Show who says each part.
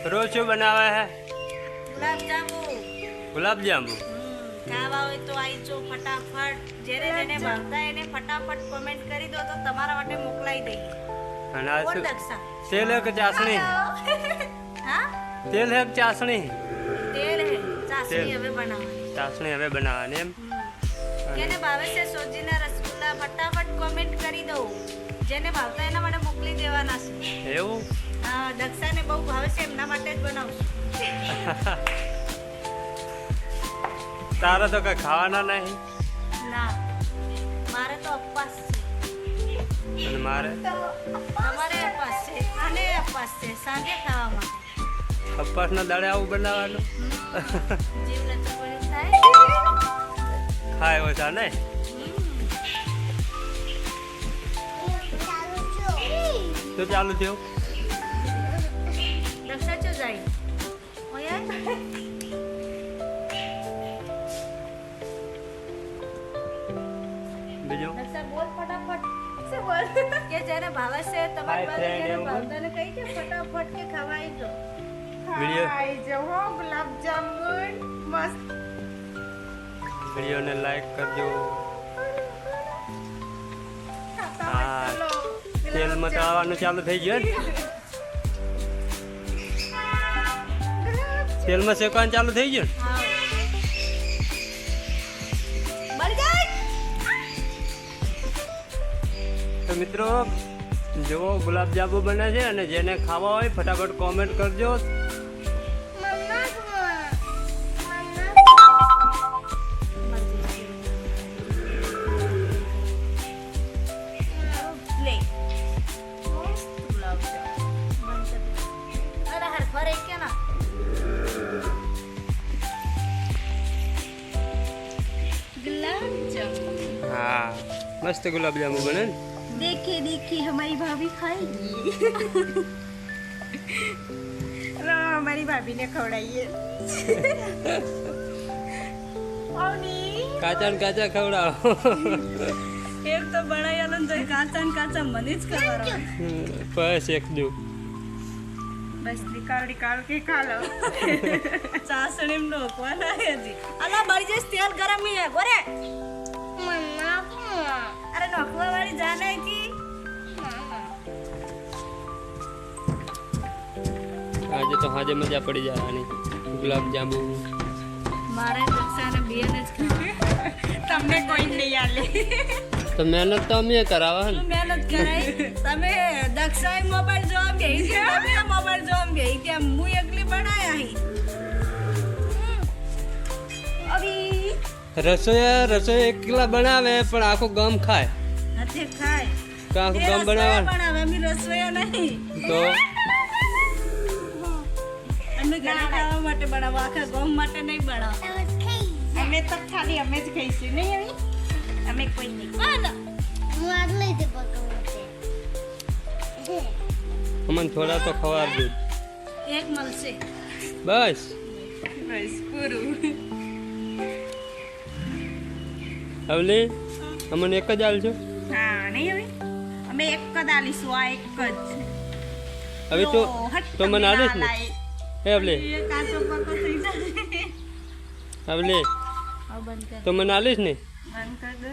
Speaker 1: રોજ શું બનાવે હે?
Speaker 2: ગુલાબ જાંબુ.
Speaker 1: ગુલાબ જાંબુ.
Speaker 2: ખાવા હોય તો આવી જો ફટાફટ. જેને ભાવતા એને ફટાફટ કોમેન્ટ કરી દો તો તમારા માટે મોકલાઈ દઈએ.
Speaker 1: અને આ
Speaker 2: કોણ
Speaker 1: શું?
Speaker 2: દક્ષા?
Speaker 1: તેલ હે કે ચાસણી?
Speaker 2: હા
Speaker 1: તેલ હે કે ચાસણી?
Speaker 2: તેલ હે. ચાસણી
Speaker 1: તેલ.
Speaker 2: હવે બનાવવાની.
Speaker 1: ચાસણી હવે બનાવવાની એમ?
Speaker 2: જેને ભાવે છે સોજીના રસગુલ્લા ફટાફટ કોમેન્ટ કરી દો. જેને ભાવતા એના માટે મોકલી દેવાના છે.
Speaker 1: એવું?
Speaker 2: હા દક્ષાને બહુ ભાવે છે એમના માટે જ બનાવશું.
Speaker 1: તારે તો કઈ ખાવાના નહીં
Speaker 2: ના મારે તો અપવાસ છે.
Speaker 1: અને મારે
Speaker 2: તમારે અપવાસ છે અને અપવાસ છે સાંજે ખાવા માટે.
Speaker 1: અપવાસના દાડે આવું બનાવવાનું?
Speaker 2: જીવ લચકડી થાય.
Speaker 1: ખાય ઓછા ને? શું ચાલુ થયું?
Speaker 2: દક્ષા ચો જાય ઓય
Speaker 1: બીજું?
Speaker 2: દક્ષા બોલ ફટાફટ શું બોલ કે જેને ભાવે છે તમારી પાસે
Speaker 1: friend
Speaker 2: જેને
Speaker 1: એવું
Speaker 2: ભાવતાને કહી દે ફટાફટ કે ખાવા આવી જો.
Speaker 1: વિડીયો
Speaker 2: ખાઈ જો હો ગુલાબ જામુન મસ્ત.
Speaker 1: વિડીયોને લાઈક કરજો.
Speaker 2: હા
Speaker 1: તેલમાં તળવાનું ચાલુ થઈ ગયું ને? તેલમાં શેકવાનું ચાલુ થઈ ગયું ને? તો મિત્રો જુઓ ગુલાબજાંબુ બને છે અને જેને ખાવા હોય ફટાફટ કોમેન્ટ કરજો. હા મસ્ત ગુલાબજાંબુ બને ને?
Speaker 2: देखिए देखिए हमारी भाभी खाएगी. हेलो हमारी भाभी ने खवड़ाइए.
Speaker 1: કાચા ને કાચા ખવડાવો.
Speaker 2: एक तो बड़ा यालन तो काचा न काचा મને જ ખવડાવો.
Speaker 1: બસ એક દો
Speaker 2: બસ નિકાળ કે ખા લો. ચાસણીમ નોખવાના હજી. અલા બળી જઈશ તેલ ગરમ હી હે ગોરે. અરે નોખવા વાળી જાને કી.
Speaker 1: આજે તો હાજે મજા પડી જવાની. ગુલાબજાંબુ
Speaker 2: મારે દક્ષાને બેન જ તમને કોઈ નહીં આલે.
Speaker 1: તો મહેનત તો અમે કરાવવા ને.
Speaker 2: મહેનત કરાય તમે દક્ષાએ મોબાઈલ જોવા બેહી ગયા તમે મોબાઈલ જોવા બેહી ગયા હું એકલી બનાયા હી. અભી
Speaker 1: રસોઈ એકલા બનાવે પણ આખું ગામ ખાય.
Speaker 2: નથી ખાય
Speaker 1: તો આખું ગામ બનાવે
Speaker 2: બનાવે અમે રસોયા નહીં.
Speaker 1: તો
Speaker 2: અમે ઘરે ખાવા માટે બનાવો આખા ગામ માટે નહીં બનાવો. અમે તો ખાલી અમે જ ખાઈશું નહીં અમે કોઈ નહીં.
Speaker 1: અમને થોડા તો ખવારજો.
Speaker 2: એક મળશે
Speaker 1: બસ
Speaker 2: બસ પૂરું.
Speaker 1: હવલી અમને એક જ આલજો.
Speaker 2: હા નહીં હવે અમે એક જ આલીશું આ એક જ.
Speaker 1: હવે તો મને આલીશ ને? હે હવલી
Speaker 2: કાચો પાકો થઈ જાય.
Speaker 1: હવલી
Speaker 2: હવે બંધ કર
Speaker 1: તો મને આલીશ ને?
Speaker 2: બંધ કર દો.